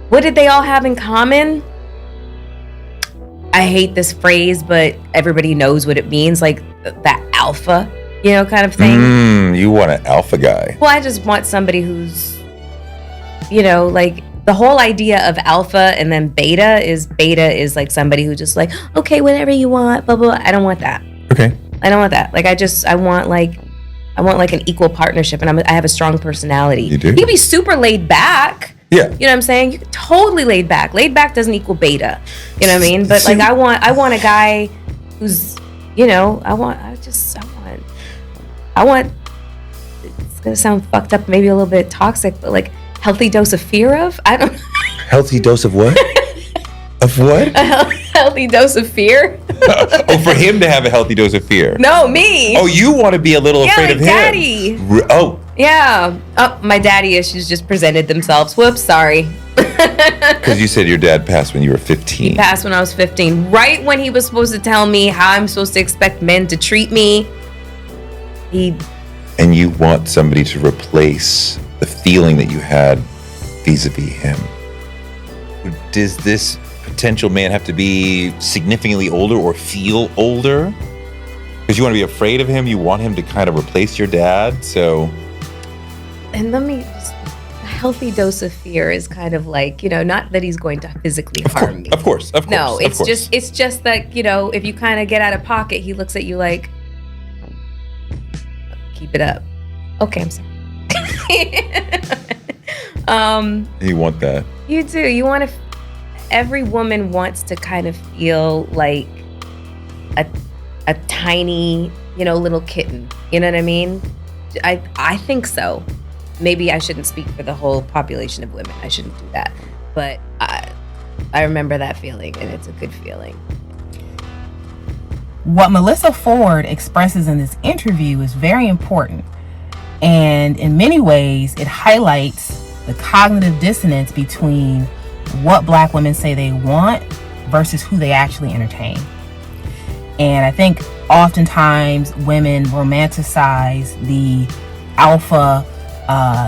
What did they all have in common? I hate this phrase, but everybody knows what it means, like that alpha, kind of thing. You want an alpha guy. Well, I just want somebody who's, like the whole idea of alpha and then beta is like somebody who just like, okay, whatever you want, blah, blah. I don't want that. Okay. I don't want that. Like, I want like an equal partnership, and I have a strong personality. You do? You can be super laid back. Yeah. You know what I'm saying? You can totally laid back. Laid back doesn't equal beta. You know what I mean? But like, I want a guy who's, I want, it's gonna sound fucked up, maybe a little bit toxic, but like healthy dose of fear of, I don't Healthy dose of what? Of what? A healthy dose of fear. Oh, for him to have a healthy dose of fear. No, me. Oh, you want to be a little afraid of him. Daddy. Oh. Yeah. Oh, my daddy issues just presented themselves. Whoops, sorry. Because you said your dad passed when you were 15. He passed when I was 15. Right when he was supposed to tell me how I'm supposed to expect men to treat me. And you want somebody to replace the feeling that you had vis-a-vis him. Does this potential man have to be significantly older or feel older? Because you want to be afraid of him, you want him to kind of replace your dad, so... And let me just... A healthy dose of fear is kind of like, not that he's going to physically harm me. Of course. No, it's just that, if you kind of get out of pocket, he looks at you like, keep it up. Okay, I'm sorry. You want that. You do. You want to... Every woman wants to kind of feel like a tiny, little kitten. You know what I mean? I think so. Maybe I shouldn't speak for the whole population of women. I shouldn't do that. But I remember that feeling, and it's a good feeling. What Melyssa Ford expresses in this interview is very important. And in many ways, it highlights the cognitive dissonance between what Black women say they want versus who they actually entertain. And I think oftentimes women romanticize the alpha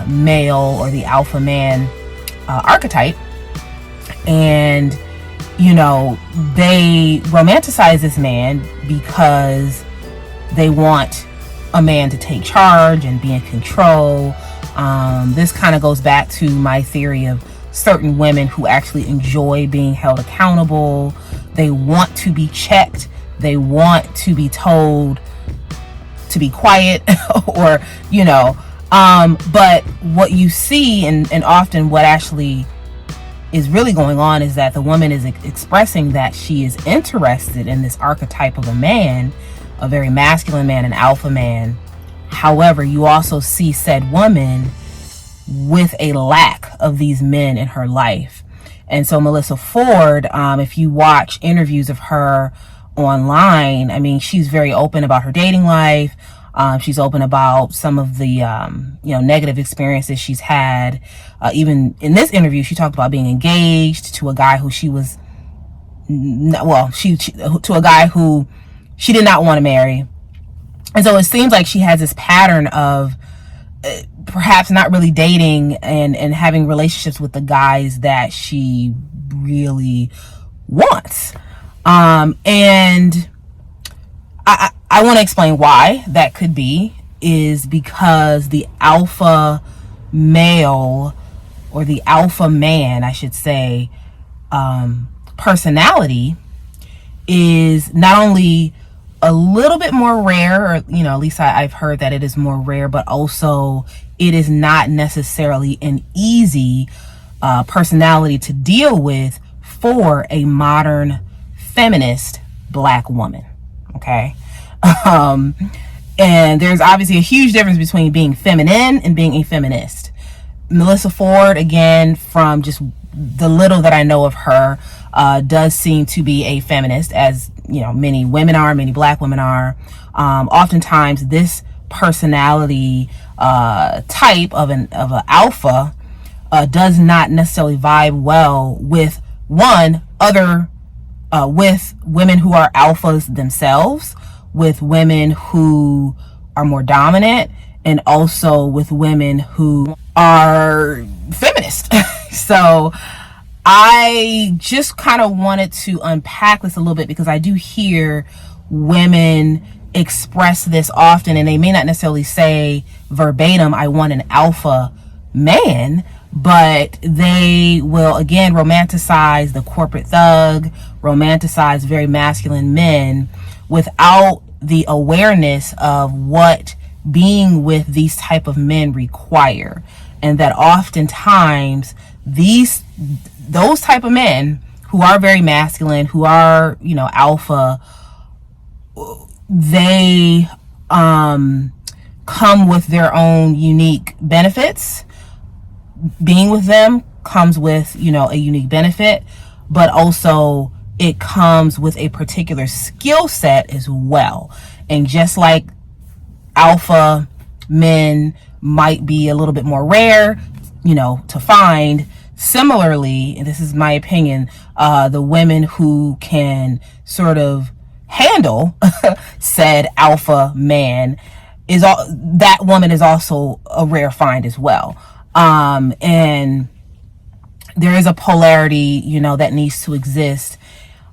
male or the alpha man archetype, and they romanticize this man because they want a man to take charge and be in control. This kind of goes back to my theory of certain women who actually enjoy being held accountable. They want to be checked. They want to be told to be quiet or, but what you see and often what actually is really going on is that the woman is expressing that she is interested in this archetype of a man, a very masculine man, an alpha man. However, you also see said woman with a lack of these men in her life. And so Melyssa Ford, if you watch interviews of her online, I mean, she's very open about her dating life. She's open about some of the, negative experiences she's had. Even in this interview, she talked about being engaged to a guy who to a guy who she did not want to marry. And so it seems like she has this pattern of perhaps not really dating and having relationships with the guys that she really wants. And I want to explain why that could be, is because the alpha male, or the alpha man, I should say, personality is not only a little bit more rare, or, at least I've heard that it is more rare, but also it is not necessarily an easy personality to deal with for a modern feminist Black woman. Okay. And there's obviously a huge difference between being feminine and being a feminist. Melyssa Ford, again, from just the little that I know of her, does seem to be a feminist, as many women are, many Black women are. Oftentimes this personality type of an alpha does not necessarily vibe well with with women who are alphas themselves, with women who are more dominant, and also with women who are feminist. So I just kind of wanted to unpack this a little bit because I do hear women express this often, and they may not necessarily say verbatim, I want an alpha man, but they will again romanticize the corporate thug, romanticize very masculine men without the awareness of what being with these type of men require, and that oftentimes those type of men who are very masculine, who are, alpha, they come with their own unique benefits. Being with them comes with, a unique benefit, but also it comes with a particular skill set as well. And just like alpha men might be a little bit more rare, to find, similarly, and this is my opinion, the women who can sort of handle said alpha man that woman is also a rare find as well. And there is a polarity, that needs to exist.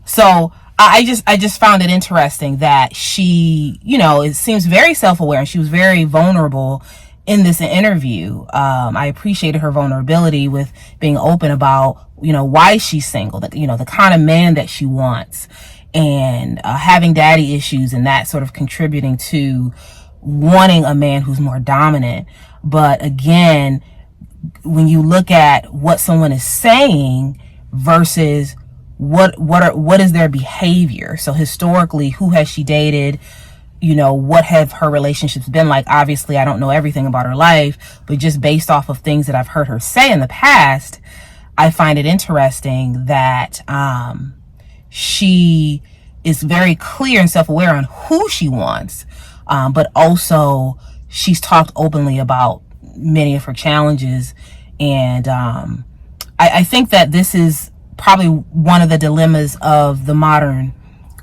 So I just found it interesting that she, it seems very self-aware, and she was very vulnerable in this interview. I appreciated her vulnerability with being open about, why she's single, the kind of man that she wants, and having daddy issues, and that sort of contributing to wanting a man who's more dominant. But again, when you look at what someone is saying versus what is their behavior. So historically, who has she dated? What have her relationships been like? Obviously, I don't know everything about her life, but just based off of things that I've heard her say in the past, I find it interesting that she is very clear and self-aware on who she wants, but also she's talked openly about many of her challenges. And I think that this is probably one of the dilemmas of the modern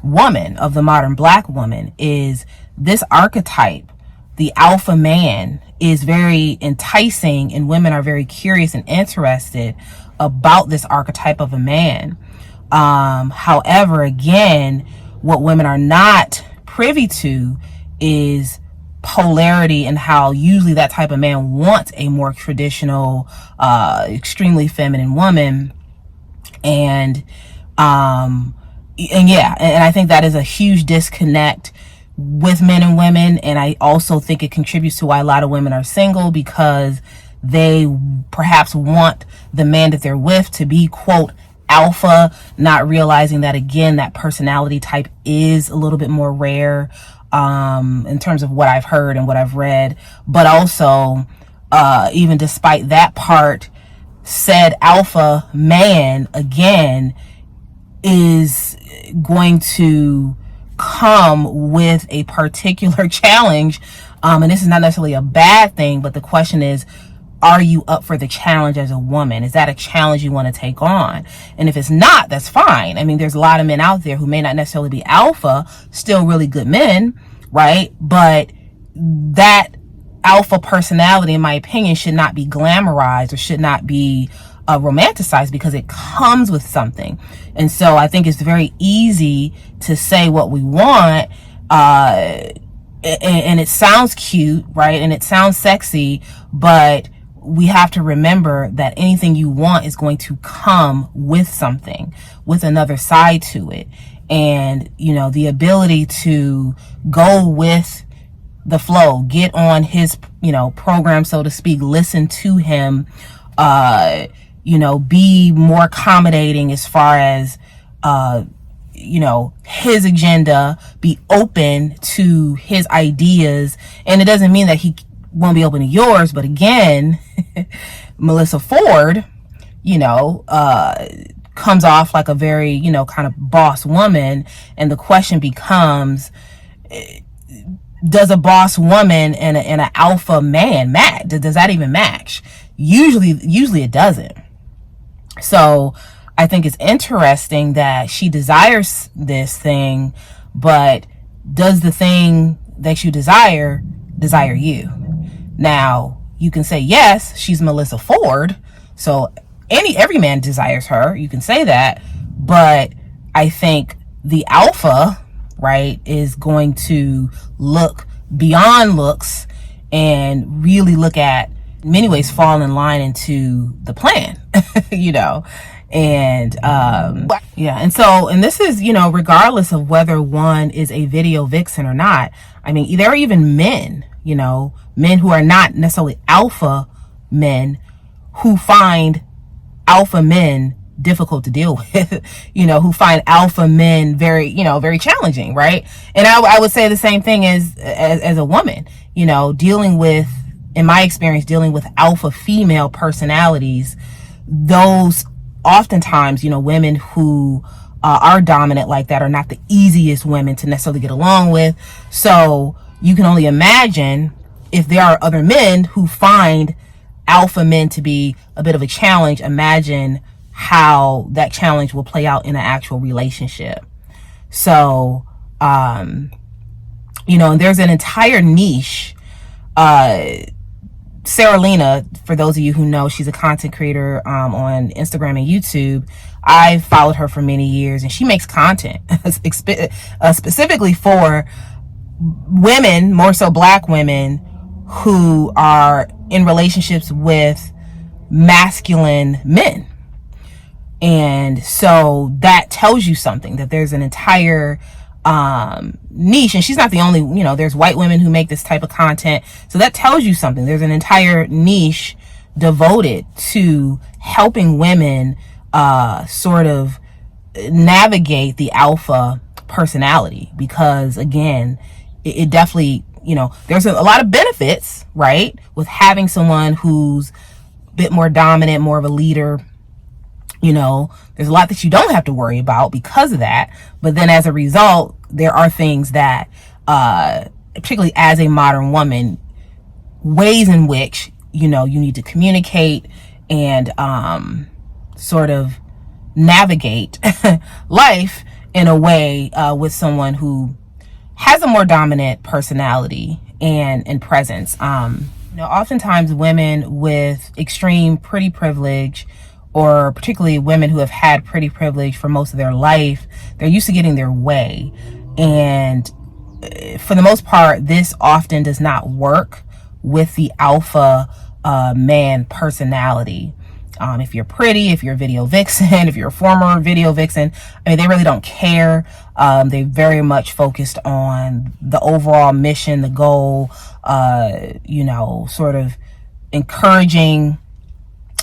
woman, of the modern black woman, is this archetype, the alpha man, is very enticing, and women are very curious and interested about this archetype of a man. However, again, what women are not privy to is polarity, and how usually that type of man wants a more traditional, extremely feminine woman. And I think that is a huge disconnect with men and women. And I also think it contributes to why a lot of women are single, because they perhaps want the man that they're with to be, quote, alpha, not realizing that, again, that personality type is a little bit more rare, in terms of what I've heard and what I've read. But also, even despite that part, said alpha man, again, is going to come with a particular challenge. And this is not necessarily a bad thing, but the question is, are you up for the challenge as a woman? Is that a challenge you want to take on? And if it's not, that's fine. I mean, there's a lot of men out there who may not necessarily be alpha, still really good men, right? But that alpha personality, in my opinion, should not be glamorized, or should not be romanticized, because it comes with something. And so I think it's very easy to say what we want, and it sounds cute, right? And it sounds sexy, but we have to remember that anything you want is going to come with something, with another side to it. And, the ability to go with the flow, get on his, program, so to speak, listen to him, be more accommodating as far as, his agenda, be open to his ideas. And it doesn't mean that he won't be open to yours, but again, Melyssa Ford, comes off like a very, kind of boss woman. And the question becomes, does a boss woman and an alpha man match? Does that even match? Usually it doesn't. So I think it's interesting that she desires this thing, but does the thing that you desire you? Now, you can say, yes, she's Melyssa Ford, so every man desires her, you can say that, but I think the alpha, right, is going to look beyond looks and really look at, in many ways, fall in line into the plan, you know. And yeah, and this is, you know, regardless of whether one is a video vixen or not. I mean, there are even men, you know, men who are not necessarily alpha men, who find alpha men difficult to deal with, you know, who find alpha men very, you know, very challenging, right? And I would say the same thing as a woman, you know, dealing with, in my experience, dealing with alpha female personalities, those oftentimes, you know, women who are dominant like that are not the easiest women to necessarily get along with. So you can only imagine if there are other men who find alpha men to be a bit of a challenge, imagine how that challenge will play out in an actual relationship. So, you know, and there's an entire niche. Sarah Lena, for those of you who know, she's a content creator on Instagram and YouTube. I followed her for many years, and she makes content specifically for women, more so Black women, who are in relationships with masculine men. And so that tells you something, that there's an entire niche, and she's not the only, you know, there's white women who make this type of content. So that tells you something. There's an entire niche devoted to helping women sort of navigate the alpha personality, because again, it definitely, you know, there's a lot of benefits, right, with having someone who's a bit more dominant, more of a leader. You know, there's a lot that you don't have to worry about because of that. But then as a result, there are things that, particularly as a modern woman, ways in which, you know, you need to communicate and sort of navigate life in a way with someone who has a more dominant personality and presence. You know, oftentimes women with extreme pretty privilege, or particularly women who have had pretty privilege for most of their life, they're used to getting their way. And for the most part, this often does not work with the alpha man personality. If you're pretty, if you're a video vixen, if you're a former video vixen, I mean, they really don't care. They very much focused on the overall mission, the goal, you know, sort of encouraging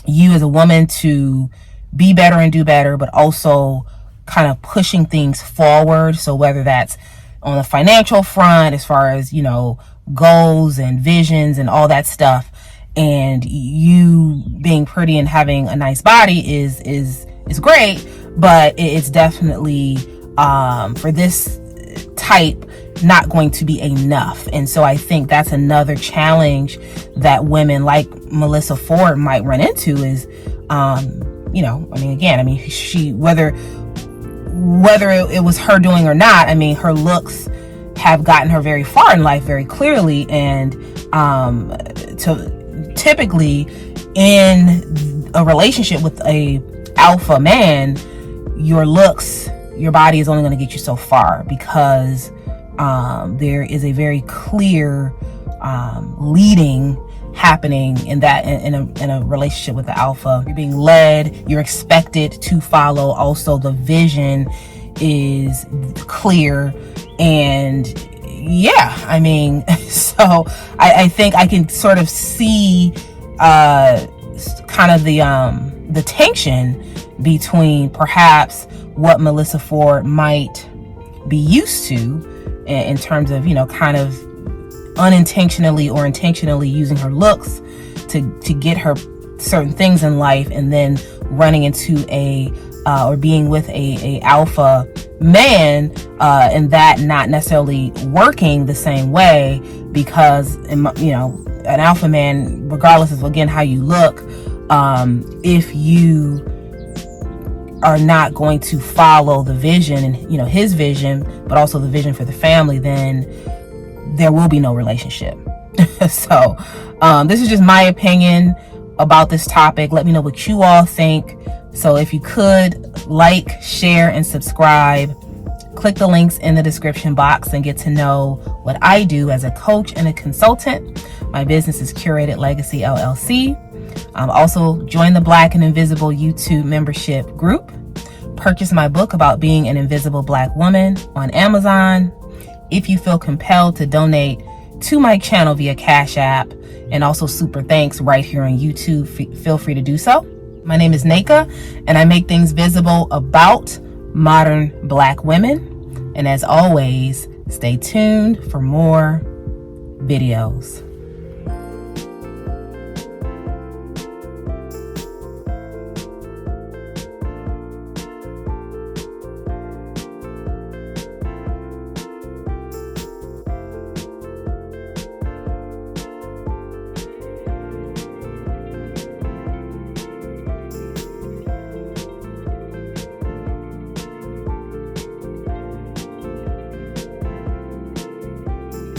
you as a woman to be better and do better, but also kind of pushing things forward. So whether that's on the financial front, as far as, you know, goals and visions and all that stuff, and you being pretty and having a nice body is great, but it's definitely for this type not going to be enough. And so I think that's another challenge that women like Melyssa Ford might run into is, you know, I mean, again, I mean, she, whether it was her doing or not, I mean, her looks have gotten her very far in life very clearly. And typically in a relationship with a alpha man, your looks, your body is only going to get you so far, because there is a very clear leading happening in a relationship with the alpha. You're being led, you're expected to follow. Also, the vision is clear. And yeah, I mean, so I think I can sort of see kind of the tension between perhaps what Melyssa Ford might be used to in terms of, you know, kind of unintentionally or intentionally using her looks to get her certain things in life, and then running into or being with a alpha man, and that not necessarily working the same way, because, you know, an alpha man, regardless of, again, how you look, if you are not going to follow the vision and, you know, his vision, but also the vision for the family, then there will be no relationship. So this is just my opinion. about this topic. Let me know what you all think. So if you could like, share, and subscribe, click the links in the description box and get to know what I do as a coach and a consultant. My business is Curated Legacy LLC. Also, join the Black and Invisible YouTube membership group. Purchase my book about being an invisible Black woman on Amazon. If you feel compelled to donate to my channel via Cash App and also super thanks right here on YouTube, feel free to do so. My name is Naka, and I make things visible about modern Black women. And as always, stay tuned for more videos.